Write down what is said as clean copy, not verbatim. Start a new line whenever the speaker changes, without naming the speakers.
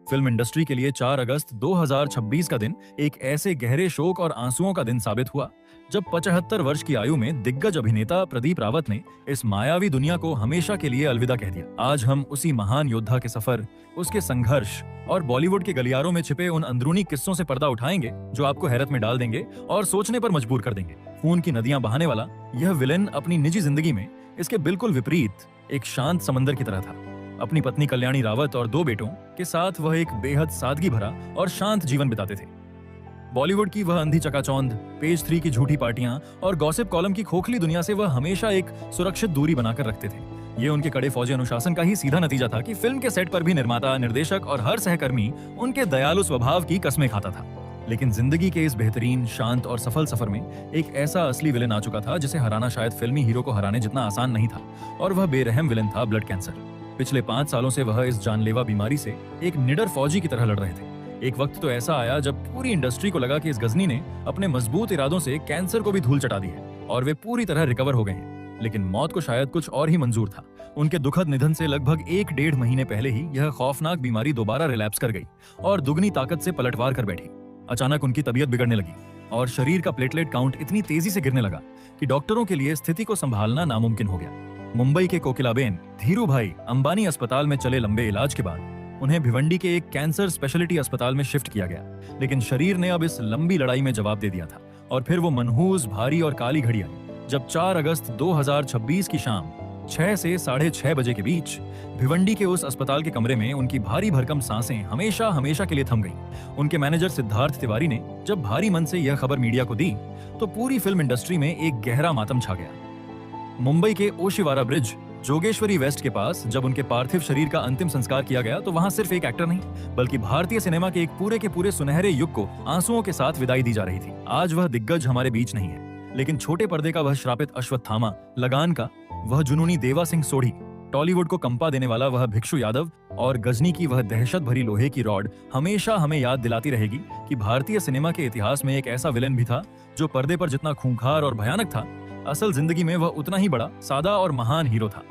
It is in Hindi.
फिल्म इंडस्ट्री के लिए 4 अगस्त 2026 का दिन एक ऐसे गहरे शोक और आंसुओं का दिन साबित हुआ जब 75 वर्ष की आयु में दिग्गज अभिनेता प्रदीप रावत ने इस मायावी दुनिया को हमेशा के लिए अलविदा कह दिया। आज हम उसी महान योद्धा के सफर, उसके संघर्ष और बॉलीवुड के गलियारों में छिपे उन अंदरूनी किस्सों से पर्दा उठाएंगे जो आपको हैरत में डाल देंगे और सोचने पर मजबूर कर देंगे। खून की नदियां बहाने वाला यह विलेन अपनी निजी जिंदगी में इसके बिल्कुल विपरीत एक शांत समंदर की तरह था। अपनी पत्नी कल्याणी रावत और 2 बेटों के साथ वह एक बेहद सादगी भरा और शांत जीवन बिताते थे। बॉलीवुड की वह अंधी चकाचौंध, पेज 3 की झूठी पार्टियां और गॉसिप कॉलम की खोखली दुनिया से वह हमेशा एक सुरक्षित दूरी बनाकर रखते थे। ये उनके कड़े फौजी अनुशासन का ही सीधा नतीजा था कि फिल्म के सेट पर भी निर्माता, निर्देशक और हर सहकर्मी उनके दयालु स्वभाव की कस्में खाता था। लेकिन जिंदगी के इस बेहतरीन, शांत और सफल सफर में एक ऐसा असली विलेन आ चुका था जिसे हराना शायद फिल्मी हीरो को हराने जितना आसान नहीं था, और वह बेरहम विलेन था ब्लड कैंसर। पिछले 5 सालों से वह इस जानलेवा बीमारी से एक निडर फौजी की तरह लड़ रहे थे। एक वक्त तो ऐसा आया जब पूरी इंडस्ट्री को लगा कि इस गजनी ने अपने मजबूत इरादों से कैंसर को भी धूल चटा दी है और वे पूरी तरह रिकवर हो गए हैं। लेकिन मौत को शायद कुछ और ही मंजूर था। उनके दुखद निधन से लगभग 1-1.5 महीने पहले ही यह खौफनाक बीमारी दोबारा रिलैप्स कर गई और दुगनी ताकत से पलटवार कर बैठी। अचानक उनकी तबीयत बिगड़ने लगी और शरीर का प्लेटलेट काउंट इतनी तेजी से गिरने लगा कि डॉक्टरों के लिए स्थिति को संभालना नामुमकिन हो गया। मुंबई के कोकिलाबेन धीरू भाई अंबानी अस्पताल में चले लंबे इलाज के बाद उन्हें भिवंडी के एक कैंसर स्पेशलिटी अस्पताल में शिफ्ट किया गया। लेकिन शरीर ने अब इस लंबी लड़ाई में जवाब दे दिया था और फिर वो मनहूस, भारी और काली घड़ी आई जब 4 अगस्त 2026 की शाम 6 से 6:30 बजे के बीच भिवंडी के उस अस्पताल के कमरे में उनकी भारी भरकम सांसें हमेशा हमेशा के लिए थम गईं। उनके मैनेजर सिद्धार्थ तिवारी ने जब भारी मन से यह खबर मीडिया को दी तो पूरी फिल्म इंडस्ट्री में एक गहरा मातम छा गया। मुंबई के ओशिवारा ब्रिज, जोगेश्वरी वेस्ट के पास जब उनके पार्थिव शरीर का अंतिम संस्कार किया गया तो वहां सिर्फ एक एक्टर नहीं बल्कि भारतीय सिनेमा के एक पूरे सुनहरे युग को आंसुओं के साथ विदाई दी जा रही थी। आज वह दिग्गज हमारे बीच नहीं है, लेकिन छोटे पर्दे का वह श्रापित अश्वत्थामा, लगान का वह जुनूनी देवा सिंह सोढ़ी, टॉलीवुड को कंपा देने वाला वह भिक्षु यादव और गजनी की वह दहशत भरी लोहे की रॉड हमेशा हमें याद दिलाती रहेगी कि भारतीय सिनेमा के इतिहास में एक ऐसा विलेन भी था जो पर्दे पर जितना खूंखार और भयानक था, असल जिंदगी में वह उतना ही बड़ा, सादा और महान हीरो था।